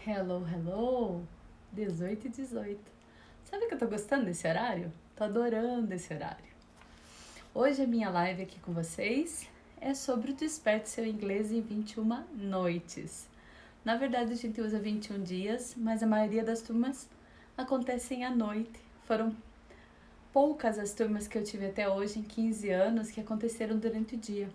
Hello, hello, 18 e 18. Sabe que eu tô gostando desse horário? Tô adorando esse horário. Hoje a minha live aqui com vocês é sobre o Desperte Seu Inglês em 21 noites. Na verdade a gente usa 21 dias, mas a maioria das turmas acontecem à noite. Foram poucas as turmas que eu tive até hoje, em 15 anos, que aconteceram durante o dia.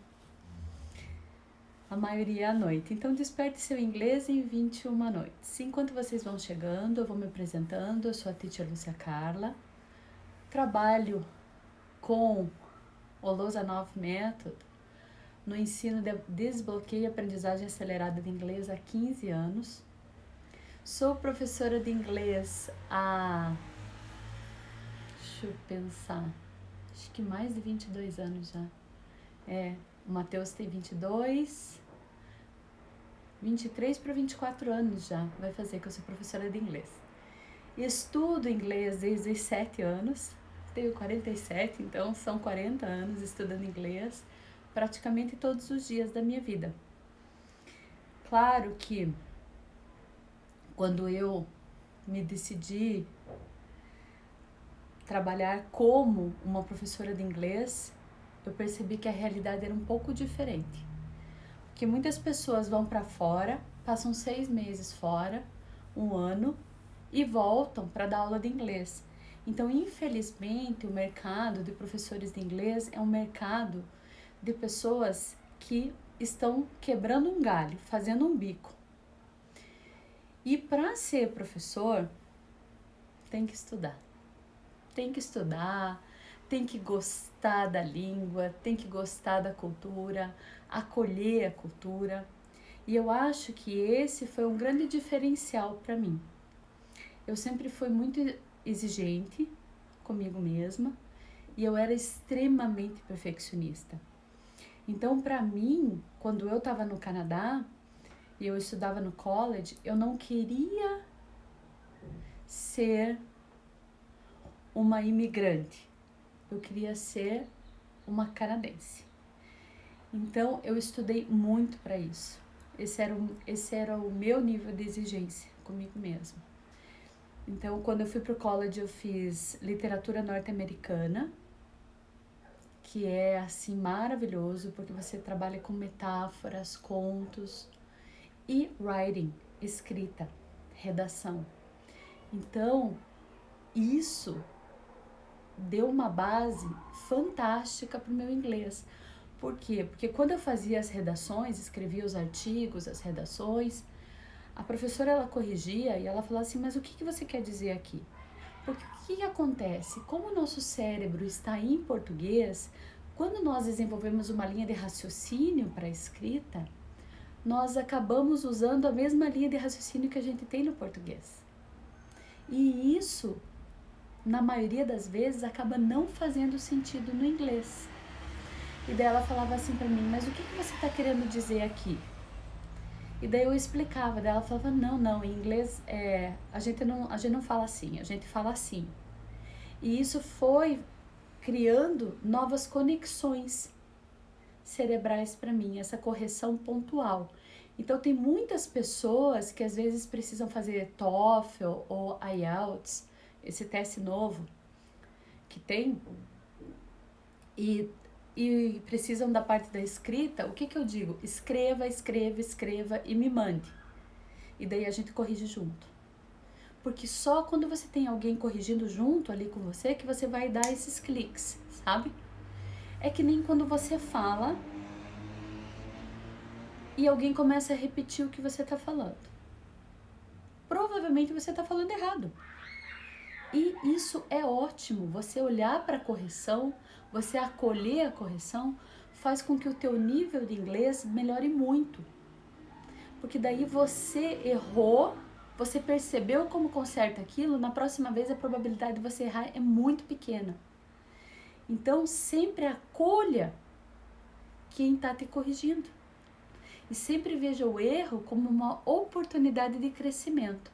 A maioria à noite. Então, desperte seu inglês em 21 noites. Enquanto vocês vão chegando, eu vou me apresentando. Eu sou a Teacher Lúcia Carla. Trabalho com o Lozanov Method no ensino de desbloqueio e aprendizagem acelerada de inglês há 15 anos. Sou professora de inglês há, deixa eu pensar, acho que mais de 22 anos já. O Matheus tem 23 para 24 anos já, vai fazer que eu sou professora de inglês. Estudo inglês desde os 7 anos, tenho 47, então são 40 anos estudando inglês praticamente todos os dias da minha vida. Claro que quando eu me decidi trabalhar como uma professora de inglês, eu percebi que a realidade era um pouco diferente. Porque muitas pessoas vão para fora, passam 6 meses fora, 1 ano, e voltam para dar aula de inglês. Então, infelizmente, o mercado de professores de inglês é um mercado de pessoas que estão quebrando um galho, fazendo um bico. E para ser professor, tem que estudar. Tem que estudar, tem que gostar da língua, tem que gostar da cultura, acolher a cultura. E eu acho que esse foi um grande diferencial para mim. Eu sempre fui muito exigente comigo mesma e eu era extremamente perfeccionista. Então, para mim, quando eu estava no Canadá e eu estudava no college, eu não queria ser uma imigrante. Eu queria ser uma canadense. Então, eu estudei muito para isso. Esse era o meu nível de exigência comigo mesma. Então, quando eu fui pro college, eu fiz literatura norte-americana, que é, assim, maravilhoso, porque você trabalha com metáforas, contos, e writing, escrita, redação. Então, isso deu uma base fantástica pro meu inglês. Por quê? Porque quando eu fazia as redações, escrevia os artigos, as redações, a professora, ela corrigia e ela falava assim, mas o que você quer dizer aqui? Porque o que acontece? Como o nosso cérebro está em português, quando nós desenvolvemos uma linha de raciocínio para a escrita, nós acabamos usando a mesma linha de raciocínio que a gente tem no português. E isso, na maioria das vezes, acaba não fazendo sentido no inglês. E daí ela falava assim para mim, mas o que você está querendo dizer aqui? E daí eu explicava, daí ela falava, não, em inglês a gente não fala assim, a gente fala assim. E isso foi criando novas conexões cerebrais para mim, essa correção pontual. Então tem muitas pessoas que às vezes precisam fazer TOEFL ou IELTS, esse teste novo que tem, e precisam da parte da escrita. O que eu digo? Escreva e me mande. E daí a gente corrige junto. Porque só quando você tem alguém corrigindo junto ali com você que você vai dar esses cliques, sabe? É que nem quando você fala e alguém começa a repetir o que você tá falando. Provavelmente você tá falando errado. E isso é ótimo, você olhar para a correção, você acolher a correção, faz com que o teu nível de inglês melhore muito. Porque daí você errou, você percebeu como conserta aquilo, na próxima vez a probabilidade de você errar é muito pequena. Então sempre acolha quem está te corrigindo. E sempre veja o erro como uma oportunidade de crescimento.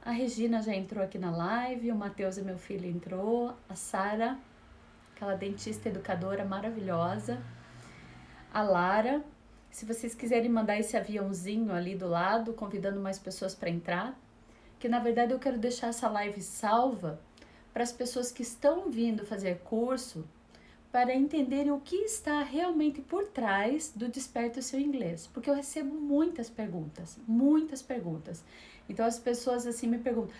A Regina já entrou aqui na live, o Matheus, meu filho, entrou, a Sara, aquela dentista educadora maravilhosa, a Lara, Se vocês quiserem mandar esse aviãozinho ali do lado, convidando mais pessoas para entrar, que na verdade eu quero deixar essa live salva para as pessoas que estão vindo fazer curso, para entenderem o que está realmente por trás do Desperte o Seu Inglês. Porque eu recebo muitas perguntas, muitas perguntas. Então as pessoas assim me perguntam,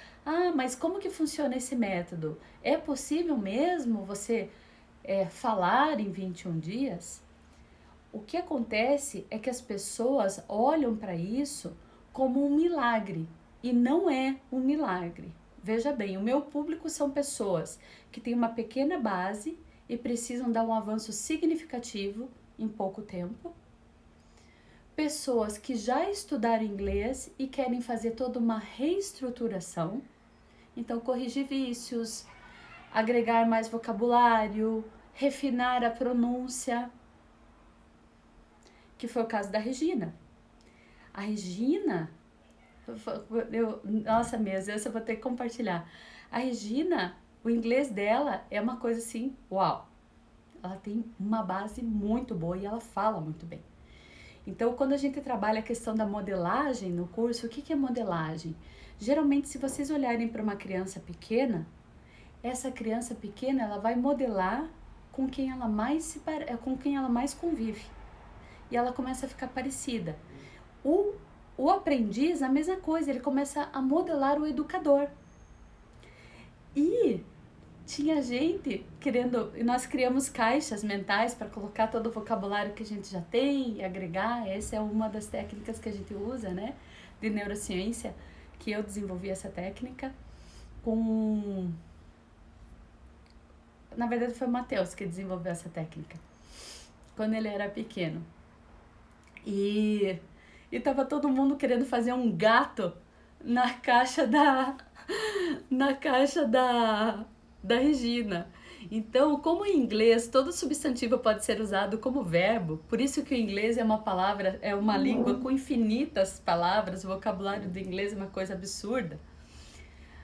mas como que funciona esse método? É possível mesmo você falar em 21 dias? O que acontece é que as pessoas olham para isso como um milagre, e não é um milagre. Veja bem, o meu público são pessoas que têm uma pequena base e precisam dar um avanço significativo em pouco tempo. Pessoas que já estudaram inglês e querem fazer toda uma reestruturação. Então, corrigir vícios, agregar mais vocabulário, refinar a pronúncia, que foi o caso da Regina. A Regina, nossa mesmo, essa eu vou ter que compartilhar. A Regina, o inglês dela é uma coisa assim, uau. Ela tem uma base muito boa e ela fala muito bem. Então, quando a gente trabalha a questão da modelagem no curso, o que é modelagem? Geralmente, se vocês olharem para uma criança pequena, essa criança pequena ela vai modelar com quem ela mais com quem ela mais convive. E ela começa a ficar parecida. O aprendiz, a mesma coisa, ele começa a modelar o educador. E tinha gente querendo, e nós criamos caixas mentais para colocar todo o vocabulário que a gente já tem e agregar. Essa é uma das técnicas que a gente usa, né, de neurociência, que eu desenvolvi essa técnica na verdade foi o Matheus que desenvolveu essa técnica, quando ele era pequeno. E tava todo mundo querendo fazer um gato na caixa da Regina. Então, como em inglês todo substantivo pode ser usado como verbo, por isso que o inglês é uma língua com infinitas palavras, o vocabulário do inglês é uma coisa absurda.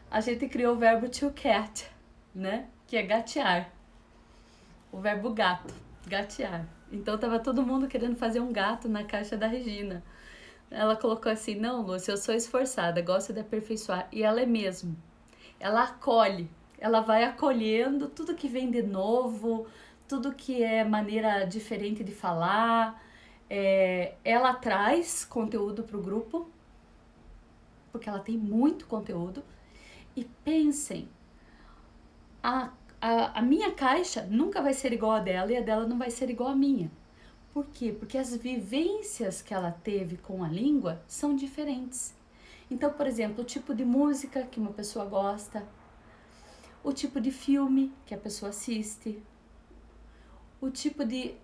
A gente criou o verbo to cat, né? Que é gatear. O verbo gato, gatear. Então tava todo mundo querendo fazer um gato na caixa da Regina. Ela colocou assim, não, Lúcia, eu sou esforçada, gosto de aperfeiçoar. E ela é mesmo. Ela acolhe, ela vai acolhendo tudo que vem de novo, tudo que é maneira diferente de falar. Ela traz conteúdo para o grupo, porque ela tem muito conteúdo. E pensem, a minha caixa nunca vai ser igual a dela e a dela não vai ser igual a minha. Por quê? Porque as vivências que ela teve com a língua são diferentes. Então, por exemplo, o tipo de música que uma pessoa gosta, o tipo de filme que a pessoa assiste, o tipo de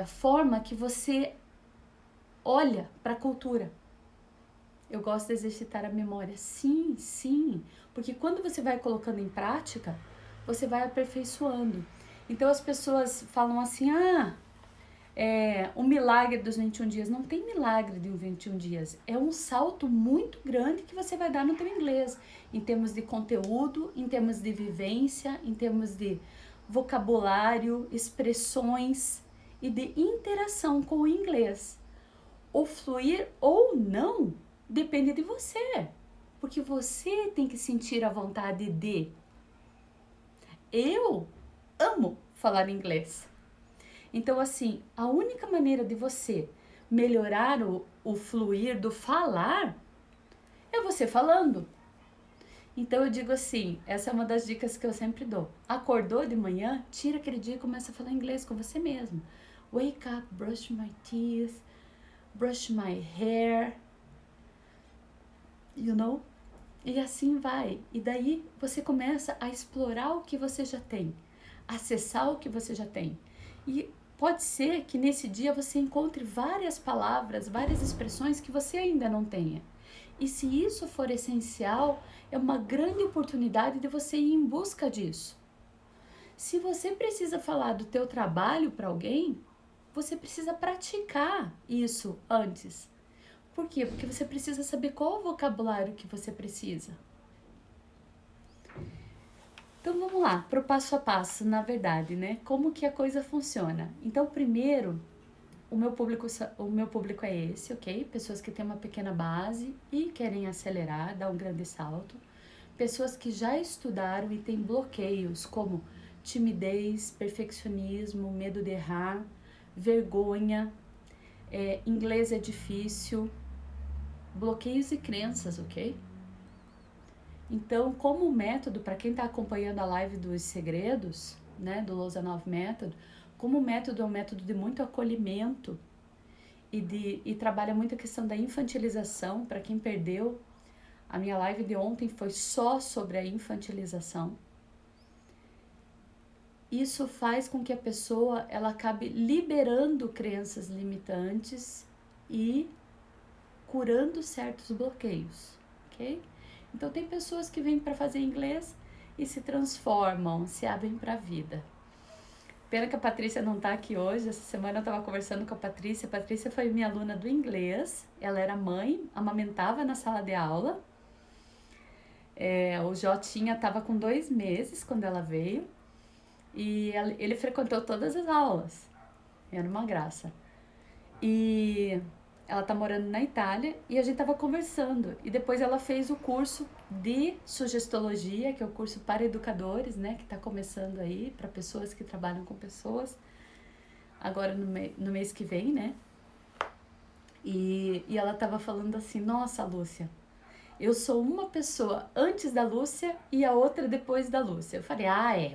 forma que você olha para a cultura. Eu gosto de exercitar a memória. Sim, sim. Porque quando você vai colocando em prática, você vai aperfeiçoando. Então as pessoas falam assim, o milagre dos 21 dias. Não tem milagre de 21 dias. É um salto muito grande que você vai dar no teu inglês. Em termos de conteúdo, em termos de vivência, em termos de vocabulário, expressões e de interação com o inglês. O fluir ou não depende de você. Porque você tem que sentir a vontade de. Eu amo falar inglês. Então, assim, a única maneira de você melhorar o fluir do falar é você falando. Então, eu digo assim, essa é uma das dicas que eu sempre dou. Acordou de manhã, tira aquele dia e começa a falar inglês com você mesmo. Wake up, brush my teeth, brush my hair, you know? E assim vai. E daí você começa a explorar o que você já tem, acessar o que você já tem. E pode ser que nesse dia você encontre várias palavras, várias expressões que você ainda não tenha. E se isso for essencial, é uma grande oportunidade de você ir em busca disso. Se você precisa falar do teu trabalho para alguém, você precisa praticar isso antes. Por quê? Porque você precisa saber qual o vocabulário que você precisa. Então vamos lá, para o passo a passo, na verdade, né? Como que a coisa funciona? Então, primeiro, o meu público é esse, ok? Pessoas que têm uma pequena base e querem acelerar, dar um grande salto. Pessoas que já estudaram e têm bloqueios como timidez, perfeccionismo, medo de errar, vergonha, inglês é difícil, bloqueios e crenças, ok? Então, como método, para quem está acompanhando a live dos segredos, né, do Lozanov Method, como método é um método de muito acolhimento e trabalha muito a questão da infantilização. Para quem perdeu, a minha live de ontem foi só sobre a infantilização. Isso faz com que a pessoa ela acabe liberando crenças limitantes e curando certos bloqueios, ok? Então tem pessoas que vêm para fazer inglês e se transformam, se abrem para a vida. Pena que a Patrícia não está aqui hoje. Essa semana eu estava conversando com a Patrícia. A Patrícia foi minha aluna do inglês. Ela era mãe, amamentava na sala de aula. O Jotinha estava com 2 meses quando ela veio. E ele frequentou todas as aulas. Era uma graça. E ela tá morando na Itália e a gente tava conversando. E depois ela fez o curso de sugestologia, que é o curso para educadores, né? Que tá começando aí para pessoas que trabalham com pessoas. Agora no mês que vem, né? E ela tava falando assim, nossa, Lúcia, eu sou uma pessoa antes da Lúcia e a outra depois da Lúcia. Eu falei,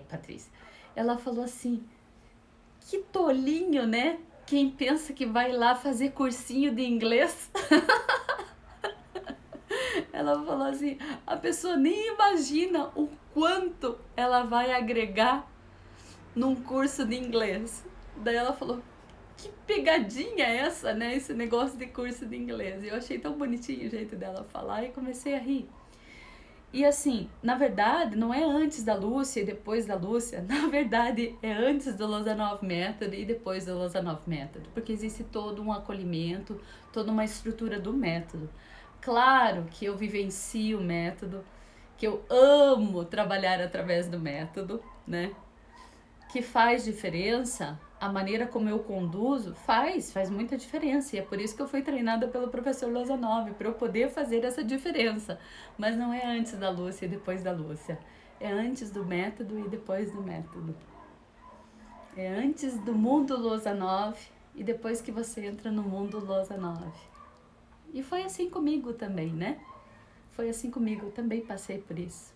Patrícia. Ela falou assim, que tolinho, né? Quem pensa que vai lá fazer cursinho de inglês. Ela falou assim, a pessoa nem imagina o quanto ela vai agregar num curso de inglês. Daí ela falou, que pegadinha é essa, né? Esse negócio de curso de inglês. E eu achei tão bonitinho o jeito dela falar e comecei a rir. E assim, na verdade, não é antes da Lúcia e depois da Lúcia. Na verdade, é antes do Lozanov Method e depois do Lozanov Method. Porque existe todo um acolhimento, toda uma estrutura do método. Claro que eu vivencio o método, que eu amo trabalhar através do método, né? Que faz diferença, a maneira como eu conduzo faz muita diferença. E é por isso que eu fui treinada pelo professor Lozanov, para eu poder fazer essa diferença. Mas não é antes da Lúcia e depois da Lúcia. É antes do método e depois do método. É antes do mundo Lozanov e depois que você entra no mundo Lozanov. E foi assim comigo também, né? Foi assim comigo, eu também passei por isso.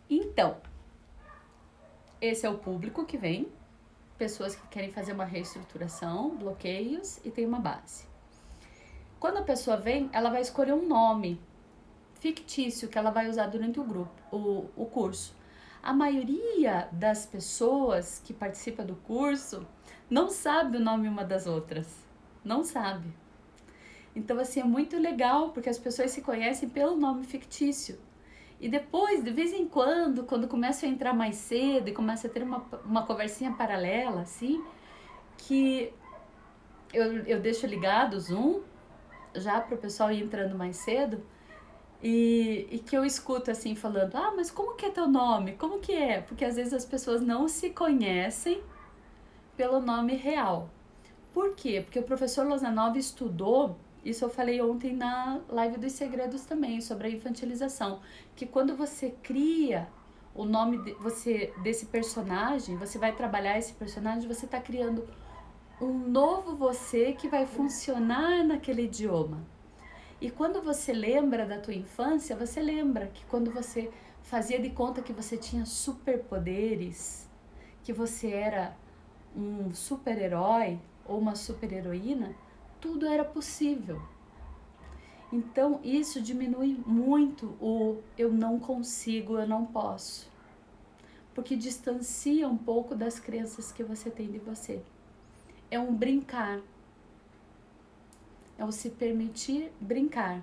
Então, esse é o público que vem, pessoas que querem fazer uma reestruturação, bloqueios e tem uma base. Quando a pessoa vem, ela vai escolher um nome fictício que ela vai usar durante o curso. A maioria das pessoas que participa do curso não sabe o nome uma das outras, não sabe. Então, assim, é muito legal porque as pessoas se conhecem pelo nome fictício. E depois, de vez em quando começa a entrar mais cedo e começa a ter uma conversinha paralela, assim, que eu deixo ligado o Zoom, já para o pessoal ir entrando mais cedo, e que eu escuto assim, falando, mas como que é teu nome? Como que é? Porque às vezes as pessoas não se conhecem pelo nome real. Por quê? Porque o professor Lozanov estudou, isso eu falei ontem na live dos segredos também, sobre a infantilização, que quando você cria o nome desse personagem, você vai trabalhar esse personagem, você está criando um novo você que vai funcionar naquele idioma. E quando você lembra da tua infância, você lembra que quando você fazia de conta que você tinha superpoderes, que você era um super-herói ou uma super-heroína, tudo era possível. Então isso diminui muito o eu não consigo, eu não posso. Porque distancia um pouco das crenças que você tem de você. É um brincar. É o se permitir brincar.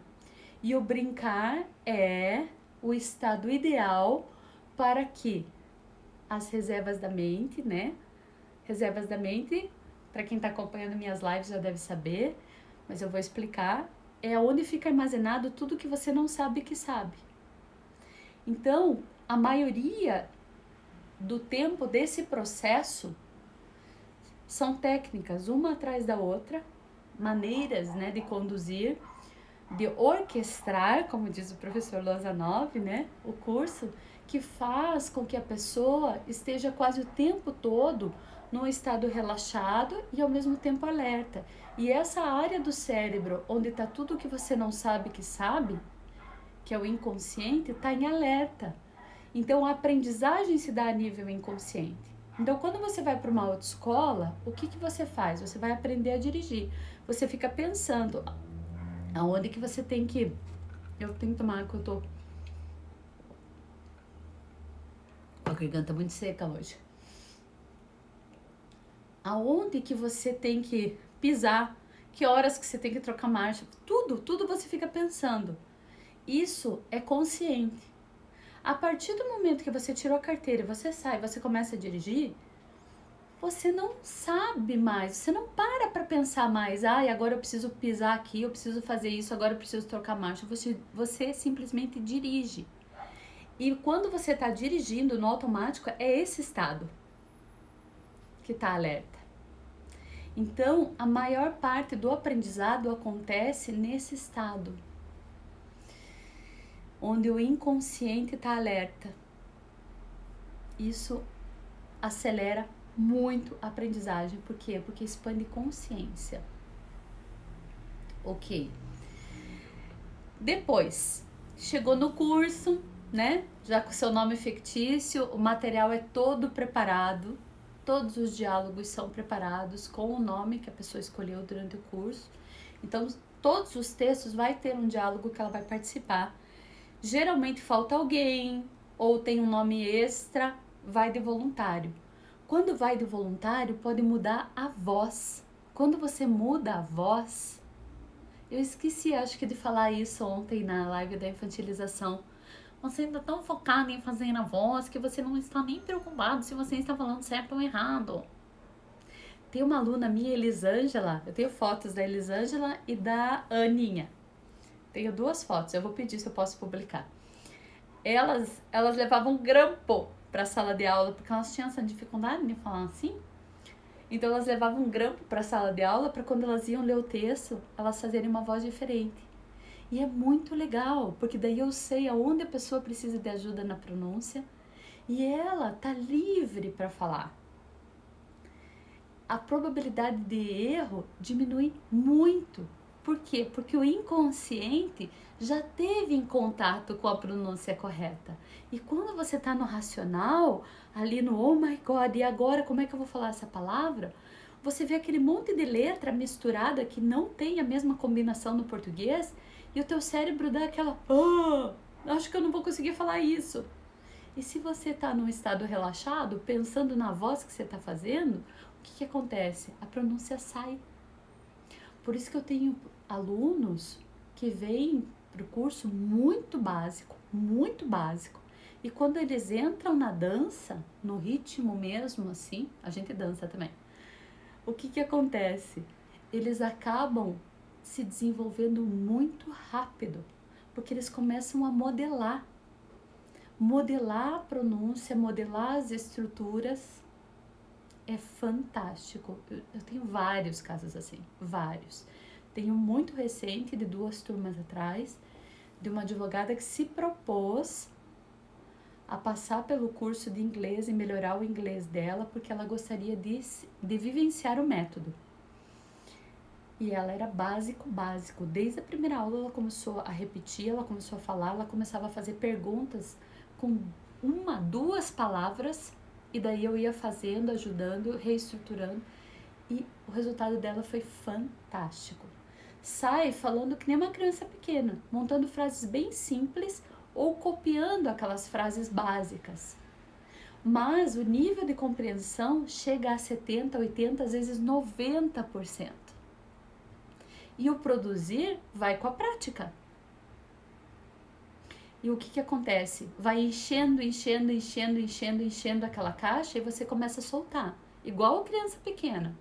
E o brincar é o estado ideal para que as reservas da mente, né? Reservas da mente, para quem está acompanhando minhas lives já deve saber, mas eu vou explicar. É onde fica armazenado tudo que você não sabe que sabe. Então, a maioria do tempo desse processo São técnicas, uma atrás da outra, maneiras, né, de conduzir, de orquestrar, como diz o professor Lozanov, né, o curso, que faz com que a pessoa esteja quase o tempo todo num estado relaxado e ao mesmo tempo alerta. E essa área do cérebro, onde está tudo que você não sabe que sabe, que é o inconsciente, está em alerta. Então a aprendizagem se dá a nível inconsciente. Então quando você vai para uma autoescola, o que você faz? Você vai aprender a dirigir. Você fica pensando aonde que você tem que... Eu tenho que tomar, que eu tô com a garganta muito seca hoje. Aonde que você tem que pisar, que horas que você tem que trocar marcha, tudo você fica pensando. Isso é consciente. A partir do momento que você tirou a carteira, você sai, você começa a dirigir, você não sabe mais, você não para pensar mais, agora eu preciso pisar aqui, eu preciso fazer isso, agora eu preciso trocar marcha. Você simplesmente dirige. E quando você está dirigindo no automático, é esse estado que está alerta. Então, a maior parte do aprendizado acontece nesse estado, onde o inconsciente está alerta. Isso acelera muito a aprendizagem. Por quê? Porque expande consciência. Ok. Depois, chegou no curso, né? Já com seu nome fictício, o material é todo preparado. Todos os diálogos são preparados com o nome que a pessoa escolheu durante o curso. Então, todos os textos vai ter um diálogo que ela vai participar. Geralmente falta alguém, ou tem um nome extra, vai de voluntário. Quando vai de voluntário, pode mudar a voz. Quando você muda a voz... Eu esqueci, acho que de falar isso ontem na live da infantilização. Você ainda tão focado em fazer a voz que você não está nem preocupado se você está falando certo ou errado. Tem uma aluna minha, Elisângela, eu tenho fotos da Elisângela e da Aninha. Tenho 2 fotos, eu vou pedir se eu posso publicar. Elas levavam grampo para a sala de aula, porque elas tinham essa dificuldade de falar assim. Então elas levavam um grampo para a sala de aula para quando elas iam ler o texto, elas fazerem uma voz diferente. E é muito legal, porque daí eu sei aonde a pessoa precisa de ajuda na pronúncia e ela tá livre para falar. A probabilidade de erro diminui muito. Por quê? Porque o inconsciente já teve em contato com a pronúncia correta. E quando você está no racional, ali no oh my God, e agora como é que eu vou falar essa palavra? Você vê aquele monte de letra misturada que não tem a mesma combinação no português e o teu cérebro dá aquela acho que eu não vou conseguir falar isso. E se você está num estado relaxado, pensando na voz que você está fazendo, o que acontece? A pronúncia sai. Por isso que eu tenho alunos que vêm para o curso muito básico, e quando eles entram na dança, no ritmo mesmo assim, a gente dança também, o que acontece? Eles acabam se desenvolvendo muito rápido, porque eles começam a modelar a pronúncia, modelar as estruturas. É fantástico. Eu tenho vários casos assim, vários. Tenho muito recente, de 2 turmas atrás, de uma advogada que se propôs a passar pelo curso de inglês e melhorar o inglês dela, porque ela gostaria de vivenciar o método. E ela era básico. Desde a primeira aula ela começou a repetir, ela começou a falar, ela começava a fazer perguntas com 1, 2 palavras, e daí eu ia fazendo, ajudando, reestruturando, e o resultado dela foi fantástico. Sai falando que nem uma criança pequena, montando frases bem simples ou copiando aquelas frases básicas. Mas o nível de compreensão chega a 70%, 80%, às vezes 90%. E o produzir vai com a prática. E o que acontece? Vai enchendo aquela caixa e você começa a soltar. Igual a criança pequena.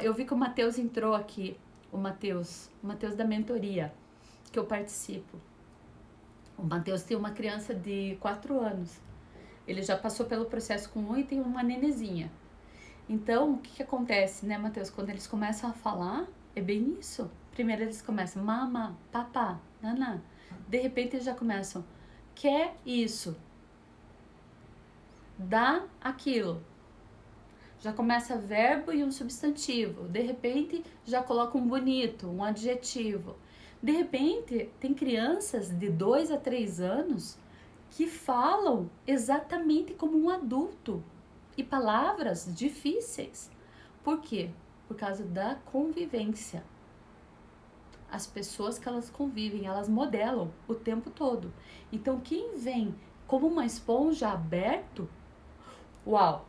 Eu vi que o Matheus entrou aqui. O Matheus da mentoria, que eu participo. O Matheus tem uma criança de 4 anos. Ele já passou pelo processo com 1 e tem uma nenezinha. Então, o que acontece, né, Matheus? Quando eles começam a falar, é bem isso. Primeiro eles começam, mama, papá, naná. De repente eles já começam, quer isso, dá aquilo. Já começa verbo e um substantivo. De repente já coloca um bonito, um adjetivo. De repente tem crianças de 2 a 3 anos que falam exatamente como um adulto. E palavras difíceis. Por quê? Por causa da convivência. As pessoas que elas convivem, elas modelam o tempo todo. Então, quem vem como uma esponja aberto, uau,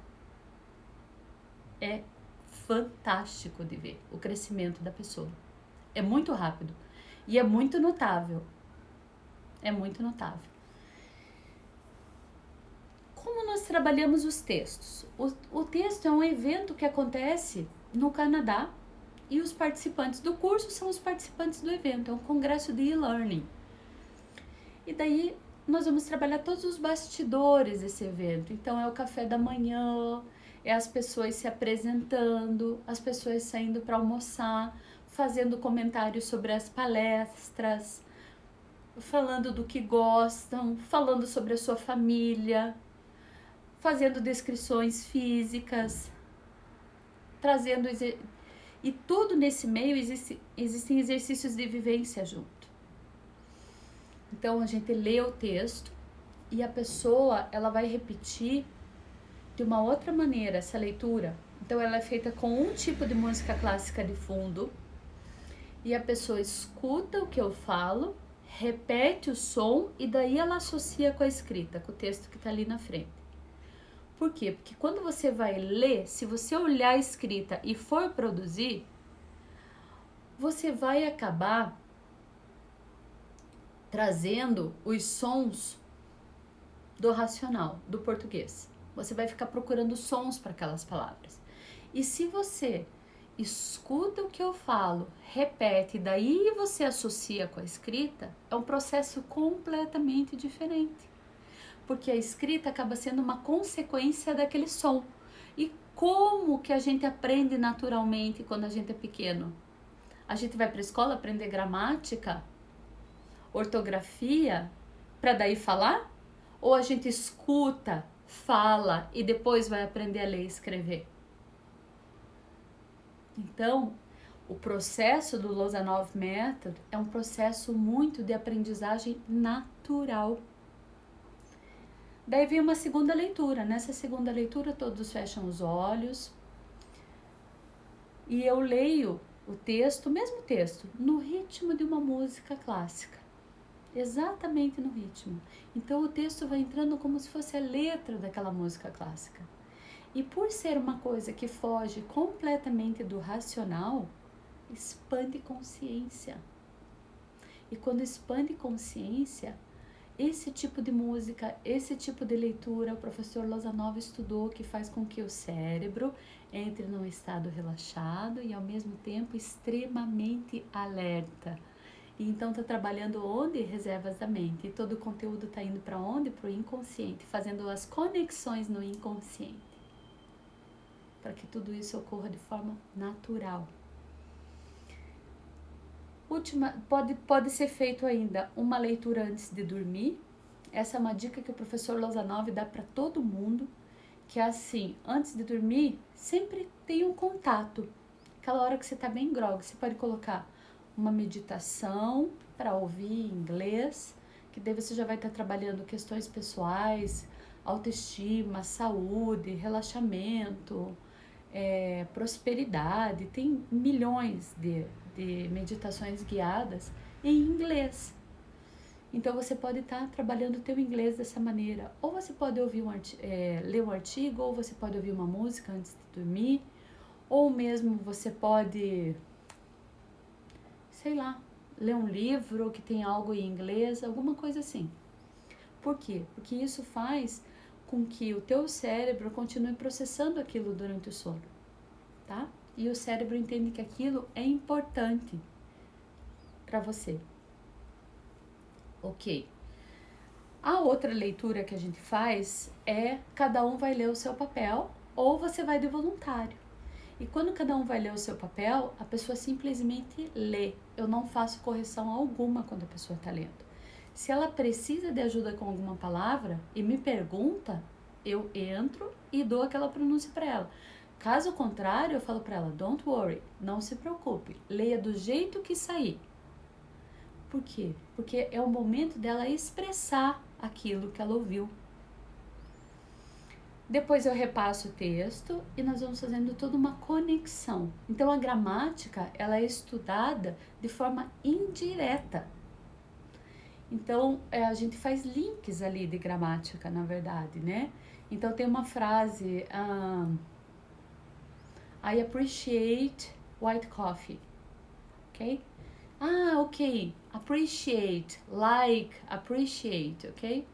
é fantástico de ver o crescimento da pessoa. É muito rápido e é muito notável. É muito notável. Como nós trabalhamos os textos? O texto é um evento que acontece no Canadá e os participantes do curso são os participantes do evento. É um congresso de e-learning. E daí nós vamos trabalhar todos os bastidores desse evento. Então é o café da manhã, é as pessoas se apresentando, as pessoas saindo para almoçar, fazendo comentários sobre as palestras, falando do que gostam, falando sobre a sua família, fazendo descrições físicas, trazendo e tudo nesse meio existem exercícios de vivência junto. Então a gente lê o texto e a pessoa ela vai repetir de uma outra maneira essa leitura. Então ela é feita com um tipo de música clássica de fundo e a pessoa escuta o que eu falo, repete o som e daí ela associa com a escrita, com o texto que está ali na frente. Por quê? Porque quando você vai ler, se você olhar a escrita e for produzir, você vai acabar trazendo os sons do racional, do português. Você vai ficar procurando sons para aquelas palavras. E se você escuta o que eu falo, repete, e daí você associa com a escrita, é um processo completamente diferente. Porque a escrita acaba sendo uma consequência daquele som. E como que a gente aprende naturalmente quando a gente é pequeno? A gente vai para a escola aprender gramática, ortografia, para daí falar? Ou a gente escuta, fala e depois vai aprender a ler e escrever? Então, o processo do Lozanov Method é um processo muito de aprendizagem natural. Daí vem uma segunda leitura. Nessa segunda leitura, todos fecham os olhos e eu leio o texto, o mesmo texto, no ritmo de uma música clássica. Exatamente no ritmo. Então o texto vai entrando como se fosse a letra daquela música clássica. E por ser uma coisa que foge completamente do racional, expande consciência. E quando expande consciência, esse tipo de música, esse tipo de leitura, o professor Lozanov estudou que faz com que o cérebro entre num estado relaxado e ao mesmo tempo extremamente alerta. E então está trabalhando onde? Reservas da mente. E todo o conteúdo está indo para onde? Para o inconsciente, fazendo as conexões no inconsciente. Para que tudo isso ocorra de forma natural. Última, pode ser feito ainda uma leitura antes de dormir. Essa é uma dica que o professor Lozanov dá para todo mundo, que é assim, antes de dormir, sempre tenha um contato. Aquela hora que você está bem grogue, você pode colocar uma meditação para ouvir em inglês, que daí você já vai estar trabalhando questões pessoais, autoestima, saúde, relaxamento, prosperidade. Tem milhões de meditações guiadas em inglês. Então você pode estar trabalhando o teu inglês dessa maneira. Ou você pode ouvir ler um artigo, ou você pode ouvir uma música antes de dormir, ou mesmo você pode, sei lá, ler um livro que tem algo em inglês, alguma coisa assim. Por quê? Porque isso faz com que o teu cérebro continue processando aquilo durante o sono, tá? E o cérebro entende que aquilo é importante para você. Ok. A outra leitura que a gente faz é cada um vai ler o seu papel ou você vai de voluntário. E quando cada um vai ler o seu papel, a pessoa simplesmente lê. Eu não faço correção alguma quando a pessoa está lendo. Se ela precisa de ajuda com alguma palavra e me pergunta, eu entro e dou aquela pronúncia para ela. Caso contrário, eu falo para ela, don't worry, não se preocupe, leia do jeito que sair. Por quê? Porque é o momento dela expressar aquilo que ela ouviu. Depois eu repasso o texto e nós vamos fazendo toda uma conexão. Então a gramática, ela é estudada de forma indireta. Então a gente faz links ali de gramática, na verdade, né? Então tem uma frase, I appreciate white coffee, ok? Ok, appreciate, like, appreciate, ok?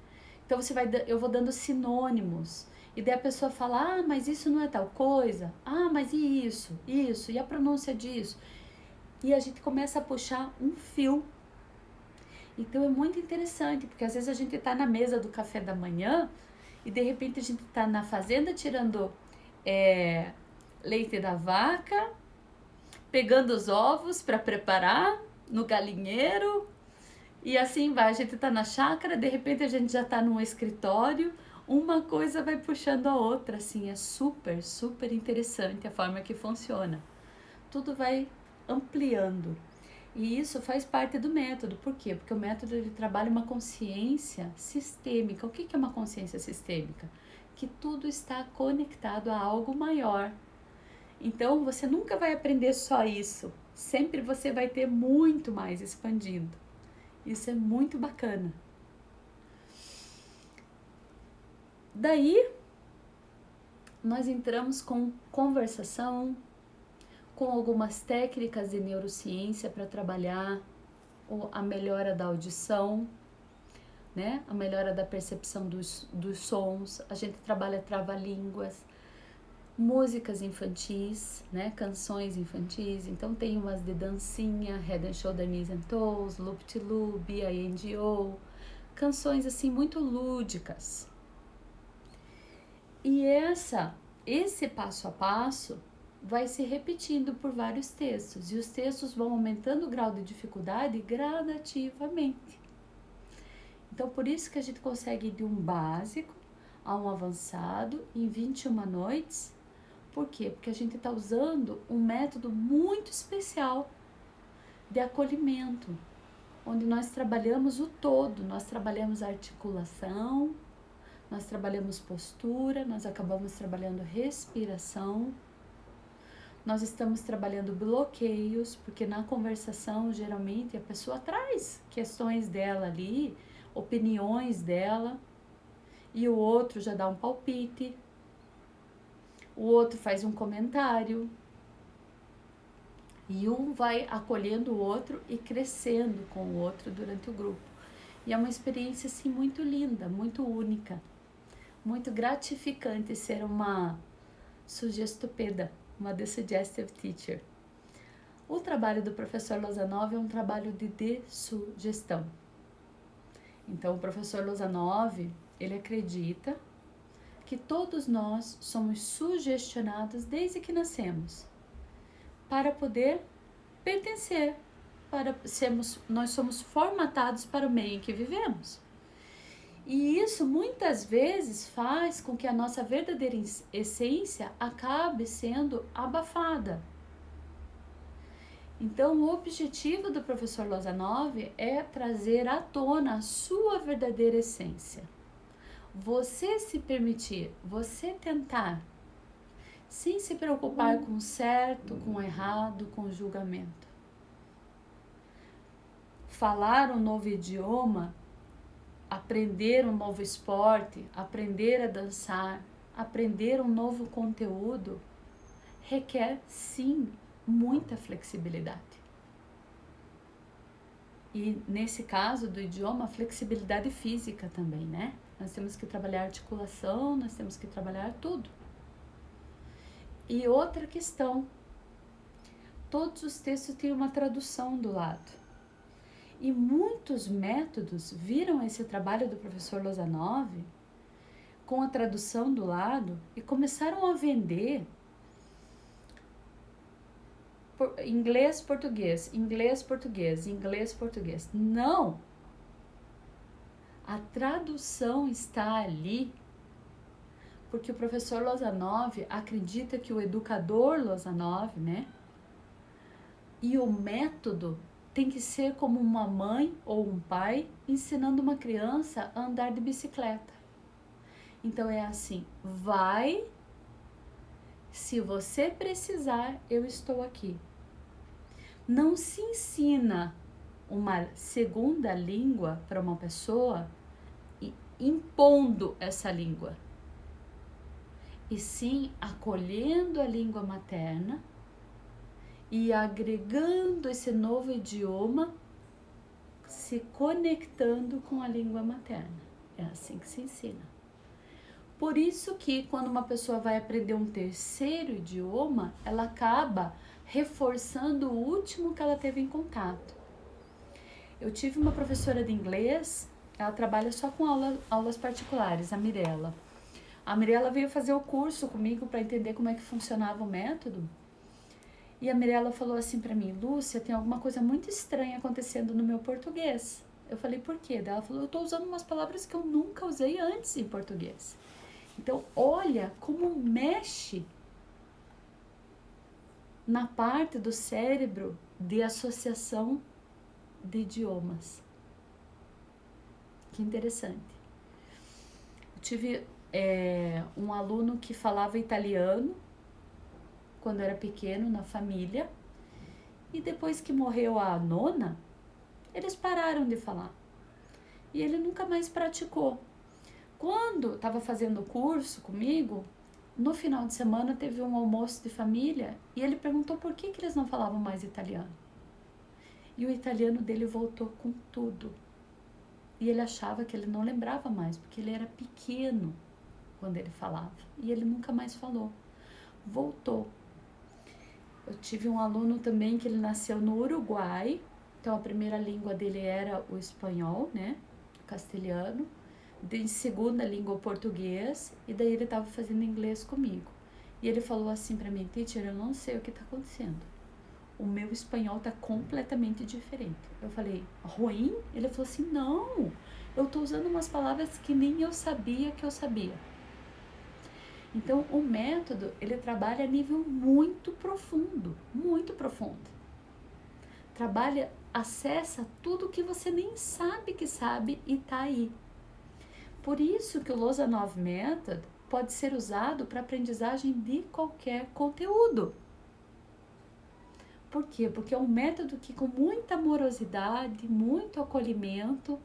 Então eu vou dando sinônimos. E daí a pessoa fala, mas isso não é tal coisa. Mas e isso? E a pronúncia disso? E a gente começa a puxar um fio. Então é muito interessante, porque às vezes a gente tá na mesa do café da manhã e de repente a gente tá na fazenda tirando leite da vaca, pegando os ovos para preparar no galinheiro, e assim vai, a gente tá na chácara, de repente a gente já tá num escritório, uma coisa vai puxando a outra, assim, é super, super interessante a forma que funciona. Tudo vai ampliando. E isso faz parte do método. Por quê? Porque o método ele trabalha uma consciência sistêmica. O que é uma consciência sistêmica? Que tudo está conectado a algo maior. Então você nunca vai aprender só isso. Sempre você vai ter muito mais expandindo. Isso é muito bacana. Daí, nós entramos com conversação, com algumas técnicas de neurociência para trabalhar a melhora da audição, né? A melhora da percepção dos sons. A gente trabalha trava-línguas, músicas infantis, né? Canções infantis. Então tem umas de dancinha, Head and Shoulder, Knees and Toes, Loop to Loop, B-I-N-G-O, canções assim muito lúdicas. E esse passo a passo vai se repetindo por vários textos, e os textos vão aumentando o grau de dificuldade gradativamente. Então, por isso que a gente consegue ir de um básico a um avançado em 21 noites. Por quê? Porque a gente está usando um método muito especial de acolhimento, onde nós trabalhamos o todo, nós trabalhamos a articulação, nós trabalhamos postura, nós acabamos trabalhando respiração, nós estamos trabalhando bloqueios, porque na conversação, geralmente, a pessoa traz questões dela ali, opiniões dela, e o outro já dá um palpite, o outro faz um comentário, e um vai acolhendo o outro e crescendo com o outro durante o grupo. E é uma experiência, assim, muito linda, muito única, muito gratificante ser uma sugestopeda, uma The Suggestive Teacher. O trabalho do professor Lozanov é um trabalho de dessugestão. Então, o professor Lozanov, ele acredita que todos nós somos sugestionados desde que nascemos para poder pertencer, nós somos formatados para o meio em que vivemos. E isso muitas vezes faz com que a nossa verdadeira essência acabe sendo abafada. Então, o objetivo do professor Lozanov é trazer à tona a sua verdadeira essência. Você se permitir, você tentar, sem se preocupar com o certo, com o errado, com o julgamento. Falar um novo idioma, aprender um novo esporte, aprender a dançar, aprender um novo conteúdo, requer, sim, muita flexibilidade. E nesse caso do idioma, flexibilidade física também, né? Nós temos que trabalhar articulação, nós temos que trabalhar tudo. E outra questão, todos os textos têm uma tradução do lado. E muitos métodos viram esse trabalho do professor Lozanov com a tradução do lado e começaram a vender inglês, português, inglês, português, inglês, português. Não! A tradução está ali porque o professor Lozanov acredita que o educador Lozanov, né? E o método tem que ser como uma mãe ou um pai ensinando uma criança a andar de bicicleta. Então é assim, vai, se você precisar, eu estou aqui. Não se ensina uma segunda língua para uma pessoa impondo essa língua, e sim acolhendo a língua materna e agregando esse novo idioma, se conectando com a língua materna. É assim que se ensina. Por isso que quando uma pessoa vai aprender um terceiro idioma, ela acaba reforçando o último que ela teve em contato. Eu tive uma professora de inglês, ela trabalha só com aulas particulares, a Mirella. A Mirella veio fazer o curso comigo para entender como é que funcionava o método. E a Mirella falou assim para mim, Lúcia, tem alguma coisa muito estranha acontecendo no meu português. Eu falei, por quê? Ela falou, eu estou usando umas palavras que eu nunca usei antes em português. Então, olha como mexe na parte do cérebro de associação de idiomas. Que interessante. Eu tive um aluno que falava italiano quando era pequeno na família, e depois que morreu a nona, eles pararam de falar. E ele nunca mais praticou. Quando estava fazendo o curso comigo, no final de semana teve um almoço de família e ele perguntou por que eles não falavam mais italiano. E o italiano dele voltou com tudo. E ele achava que ele não lembrava mais, porque ele era pequeno quando ele falava. E ele nunca mais falou. Voltou. Eu tive um aluno também que ele nasceu no Uruguai, então a primeira língua dele era o espanhol, né, o castelhano, de segunda língua o português, e daí ele estava fazendo inglês comigo. E ele falou assim para mim, teacher, eu não sei o que está acontecendo. O meu espanhol está completamente diferente. Eu falei, ruim? Ele falou assim, não, eu estou usando umas palavras que nem eu sabia que eu sabia. Então, o método, ele trabalha a nível muito profundo, muito profundo. Trabalha, acessa tudo que você nem sabe que sabe e tá aí. Por isso que o Lozanov Method pode ser usado para aprendizagem de qualquer conteúdo. Por quê? Porque é um método que com muita amorosidade, muito acolhimento,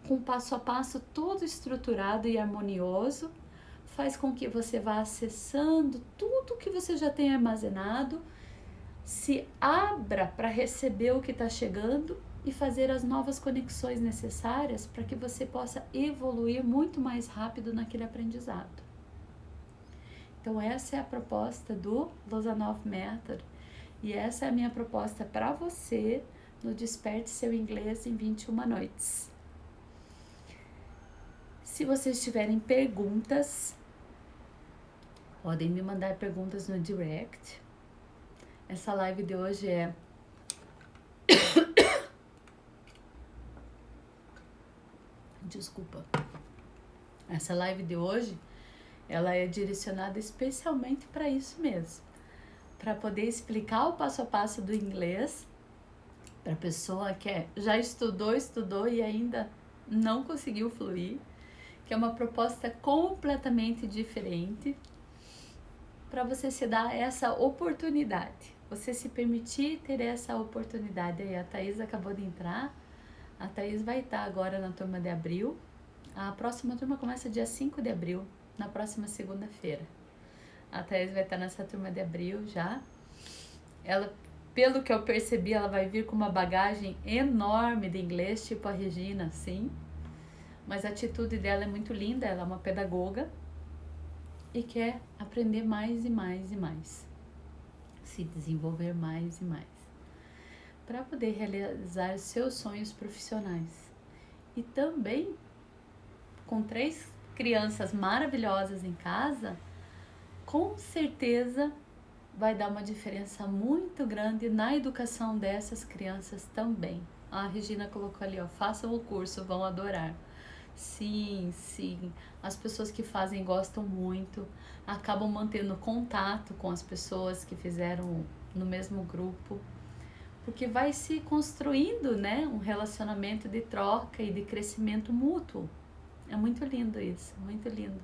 com passo a passo todo estruturado e harmonioso, faz com que você vá acessando tudo que você já tem armazenado, se abra para receber o que está chegando e fazer as novas conexões necessárias para que você possa evoluir muito mais rápido naquele aprendizado. Então essa é a proposta do Lozanov Method e essa é a minha proposta para você no Desperte Seu Inglês em 21 Noites. Se vocês tiverem perguntas, podem me mandar perguntas no direct. Essa live de hoje é desculpa. Essa live de hoje, ela é direcionada especialmente para isso mesmo, para poder explicar o passo a passo do inglês para a pessoa que já estudou e ainda não conseguiu fluir, que é uma proposta completamente diferente, para você se dar essa oportunidade, você se permitir ter essa oportunidade. Aí a Thaís acabou de entrar, a Thaís vai estar agora na turma de abril, a próxima turma começa dia 5 de abril, na próxima segunda-feira. A Thaís vai estar nessa turma de abril já. Ela, pelo que eu percebi, ela vai vir com uma bagagem enorme de inglês, tipo a Regina, sim. Mas a atitude dela é muito linda, ela é uma pedagoga e quer aprender mais e mais e mais, se desenvolver mais e mais, para poder realizar seus sonhos profissionais. E também, com crianças maravilhosas em casa, com certeza vai dar uma diferença muito grande na educação dessas crianças também. A Regina colocou ali, ó, façam o curso, vão adorar. Sim, sim. As pessoas que fazem gostam muito, acabam mantendo contato com as pessoas que fizeram no mesmo grupo, porque vai se construindo, né, um relacionamento de troca e de crescimento mútuo. É muito lindo isso, muito lindo.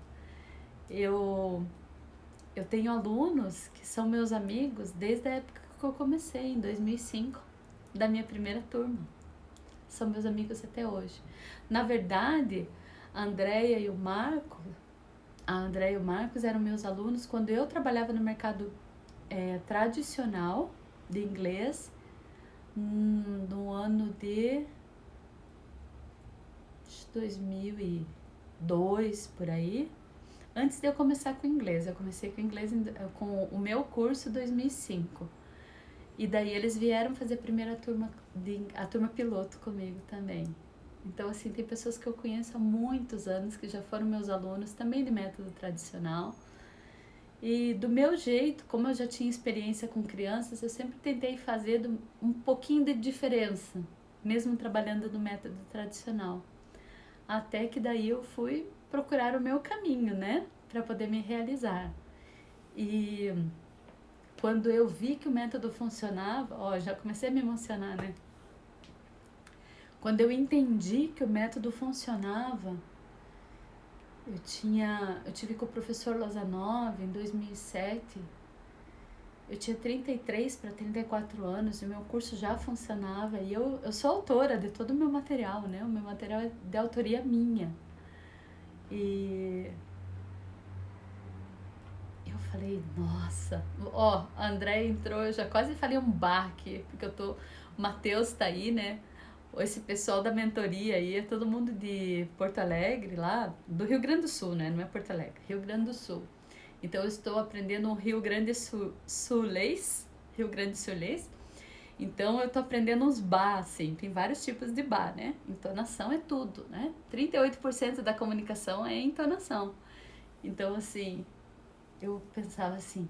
Eu tenho alunos que são meus amigos desde a época que eu comecei, em 2005, da minha primeira turma. São meus amigos até hoje. Na verdade, a Andréia e o Marcos eram meus alunos quando eu trabalhava no mercado tradicional de inglês, no ano de 2002, por aí. Antes de eu começar com inglês, eu comecei com inglês com o meu curso em 2005. E daí eles vieram fazer a primeira turma, a turma piloto comigo também. Então, assim, tem pessoas que eu conheço há muitos anos, que já foram meus alunos, também de método tradicional. E do meu jeito, como eu já tinha experiência com crianças, eu sempre tentei fazer um pouquinho de diferença, mesmo trabalhando no método tradicional. Até que daí eu fui procurar o meu caminho, né, para poder me realizar. E quando eu vi que o método funcionava, ó, já comecei a me emocionar, né? Quando eu entendi que o método funcionava, eu tive com o professor Lozanov em 2007. Eu tinha 33 para 34 anos e o meu curso já funcionava. E eu sou autora de todo o meu material, né? O meu material é de autoria minha. E eu falei, nossa, ó, a André entrou, eu já quase falei um bar aqui, porque o Matheus tá aí, né? Esse pessoal da mentoria aí é todo mundo de Porto Alegre, lá, do Rio Grande do Sul, né? Não é Porto Alegre, Rio Grande do Sul. Então eu estou aprendendo um Rio Grande Sulês, Rio Grande Sulês. Então eu tô aprendendo uns bar, assim, tem vários tipos de bar, né? Entonação é tudo, né? 38% da comunicação é entonação. Então, assim, eu pensava assim,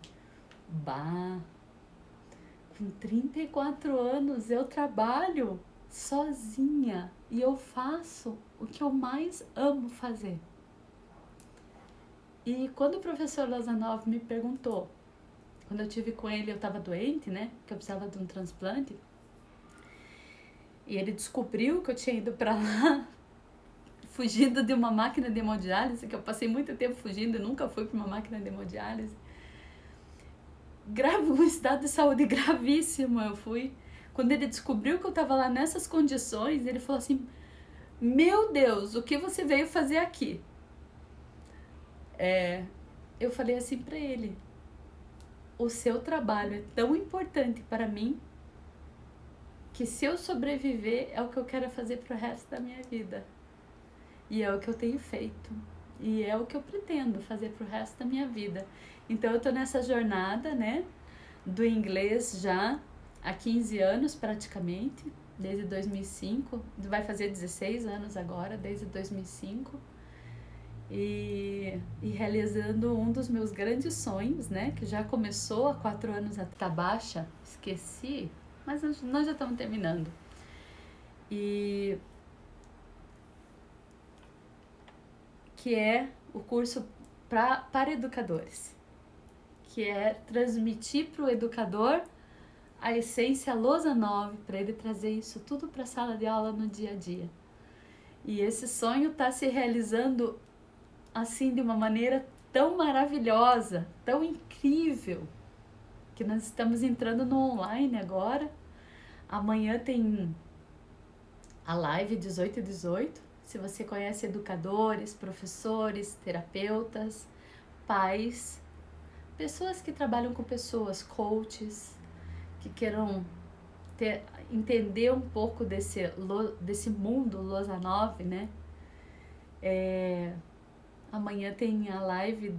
bah, com 34 anos eu trabalho sozinha e eu faço o que eu mais amo fazer. E quando o professor Lozanov me perguntou, quando eu tive com ele, eu estava doente, né, que eu precisava de um transplante, e ele descobriu que eu tinha ido para lá fugindo de uma máquina de hemodiálise, que eu passei muito tempo fugindo e nunca fui para uma máquina de hemodiálise. Um estado de saúde gravíssimo eu fui. Quando ele descobriu que eu estava lá nessas condições, ele falou assim, meu Deus, o que você veio fazer aqui? Eu falei assim para ele, o seu trabalho é tão importante para mim que se eu sobreviver é o que eu quero fazer pro resto da minha vida. E é o que eu tenho feito. E é o que eu pretendo fazer pro resto da minha vida. Então eu tô nessa jornada, né, do inglês já há 15 anos praticamente, desde 2005. Vai fazer 16 anos agora, desde 2005. E realizando um dos meus grandes sonhos, né, que já começou há 4 anos atrás. Tá baixa, esqueci, mas nós já estamos terminando. E que é o curso para educadores, que é transmitir para o educador a essência Lozanov, para ele trazer isso tudo para a sala de aula no dia a dia. E esse sonho está se realizando assim de uma maneira tão maravilhosa, tão incrível, que nós estamos entrando no online agora. Amanhã tem a live 18/18. Se você conhece educadores, professores, terapeutas, pais, pessoas que trabalham com pessoas, coaches, que queiram entender um pouco desse mundo Lozanov, né? Amanhã tem a live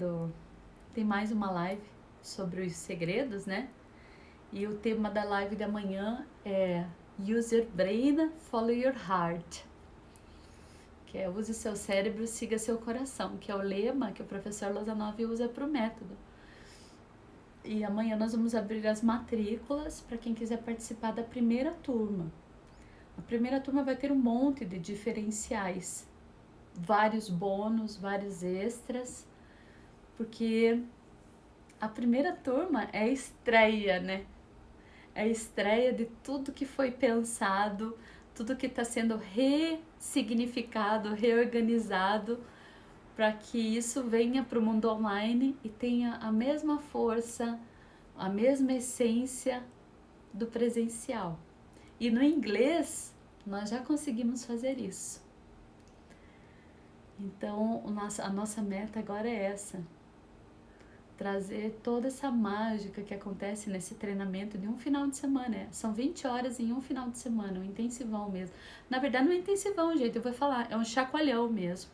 tem mais uma live sobre os segredos, né? E o tema da live de amanhã é Use Your Brain, Follow Your Heart. que é use seu cérebro, siga seu coração, que é o lema que o professor Lozanov usa para o método. E amanhã nós vamos abrir as matrículas para quem quiser participar da primeira turma. A primeira turma vai ter um monte de diferenciais, vários bônus, vários extras, porque a primeira turma é a estreia, né? É a estreia de tudo que foi pensado, tudo que está sendo ressignificado, reorganizado, para que isso venha para o mundo online e tenha a mesma força, a mesma essência do presencial. E no inglês, nós já conseguimos fazer isso. Então, a nossa meta agora é essa. Trazer toda essa mágica que acontece nesse treinamento de um final de semana. São 20 horas em um final de semana, um intensivão mesmo. Na verdade, não é intensivão, gente, eu vou falar, é um chacoalhão mesmo.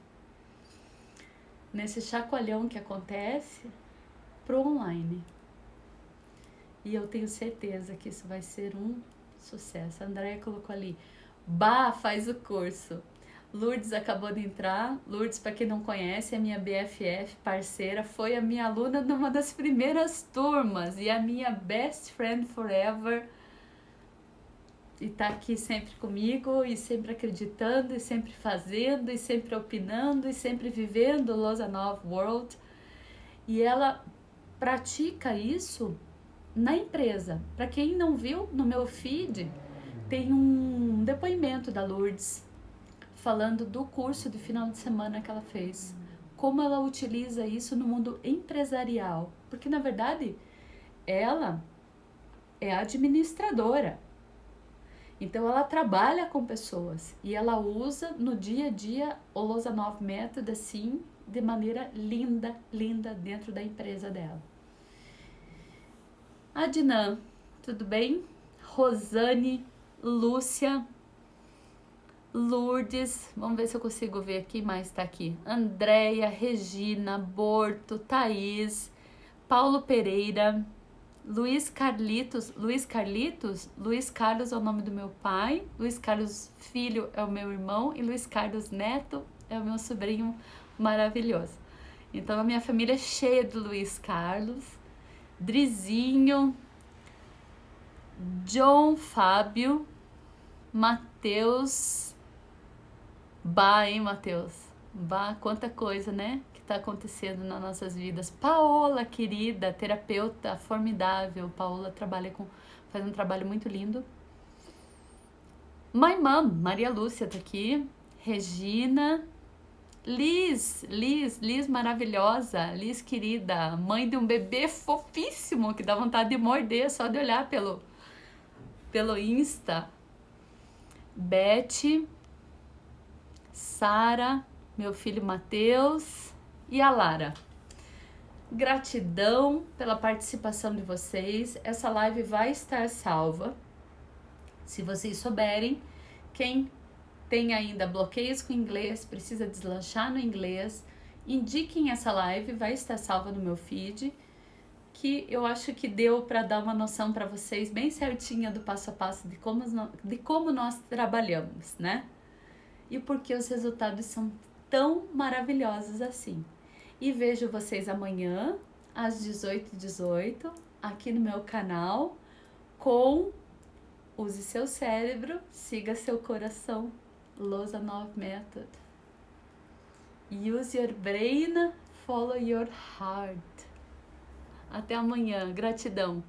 Nesse chacoalhão que acontece pro online. E eu tenho certeza que isso vai ser um sucesso. A Andréia colocou ali, faz o curso. Lourdes acabou de entrar. Lourdes, para quem não conhece, é minha BFF, parceira, foi a minha aluna numa das primeiras turmas e a minha best friend forever. E tá aqui sempre comigo, e sempre acreditando, e sempre fazendo, e sempre opinando, e sempre vivendo o Lozanov World. E ela pratica isso na empresa. Para quem não viu, no meu feed tem um depoimento da Lourdes falando do curso de final de semana que ela fez. Como ela utiliza isso no mundo empresarial. Porque, na verdade, ela é administradora. Então, ela trabalha com pessoas. E ela usa no dia a dia o Lozanov Method, assim, de maneira linda, linda, dentro da empresa dela. Adnan, tudo bem? Rosane, Lúcia, Lourdes, vamos ver se eu consigo ver aqui, mais tá aqui. Andréia, Regina, Borto, Thaís, Paulo Pereira, Luiz Carlos é o nome do meu pai, Luiz Carlos Filho é o meu irmão e Luiz Carlos Neto é o meu sobrinho maravilhoso. Então a minha família é cheia de Luiz Carlos, Drizinho, John Fábio, Matheus. Hein, Matheus? Quanta coisa, né? Que tá acontecendo nas nossas vidas. Paola, querida, terapeuta formidável. Paola faz um trabalho muito lindo. My Mom, Maria Lúcia tá aqui. Regina. Liz maravilhosa. Liz, querida. Mãe de um bebê fofíssimo que dá vontade de morder só de olhar pelo Insta. Beth. Sara, meu filho Matheus e a Lara. Gratidão pela participação de vocês. Essa live vai estar salva. Se vocês souberem, quem tem ainda bloqueios com inglês, precisa deslanchar no inglês, indiquem essa live, vai estar salva no meu feed, que eu acho que deu para dar uma noção para vocês bem certinha do passo a passo de como nós trabalhamos, né? E porque os resultados são tão maravilhosos assim. E vejo vocês amanhã, às 18h18, aqui no meu canal, com Use Seu Cérebro, Siga Seu Coração, Lozanov Method. Use your brain, follow your heart. Até amanhã, gratidão.